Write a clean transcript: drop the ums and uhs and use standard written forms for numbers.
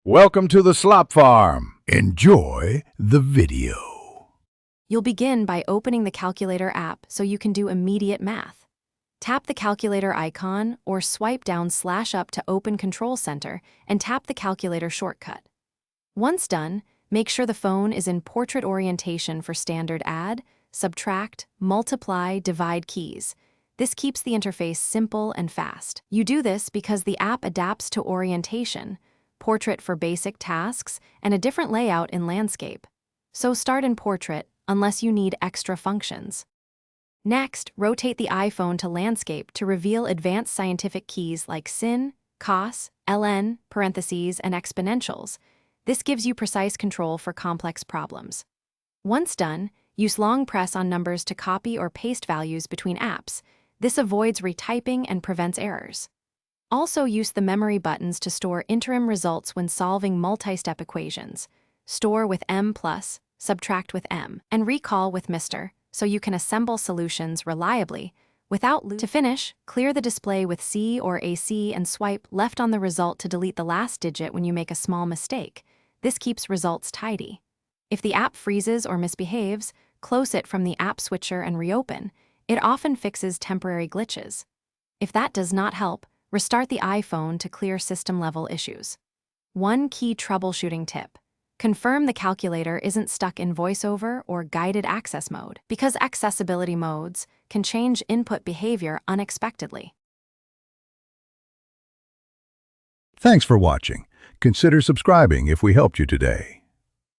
Welcome to the Slop Farm. Enjoy the video. You'll begin by opening the calculator app so you can do immediate math. Tap the calculator icon or swipe down /up to open Control Center and tap the calculator shortcut. Once done, make sure the phone is in portrait orientation for standard add, subtract, multiply, divide keys. This keeps the interface simple and fast. You do this because the app adapts to orientation, portrait for basic tasks, and a different layout in landscape. So start in portrait unless you need extra functions. Next, rotate the iPhone to landscape to reveal advanced scientific keys like sin, cos, ln, parentheses, and exponentials. This gives you precise control for complex problems. Once done, use long press on numbers to copy or paste values between apps. This avoids retyping and prevents errors. Also use the memory buttons to store interim results when solving multi-step equations. Store with M+, subtract with M, and recall with Mr., so you can assemble solutions reliably without To finish, clear the display with C or AC and swipe left on the result to delete the last digit when you make a small mistake. This keeps results tidy. If the app freezes or misbehaves, close it from the app switcher and reopen. It often fixes temporary glitches. If that does not help, restart the iPhone to clear system-level issues. One key troubleshooting tip: confirm the calculator isn't stuck in voiceover or guided access mode, because accessibility modes can change input behavior unexpectedly. Thanks for watching. Consider subscribing if we helped you today.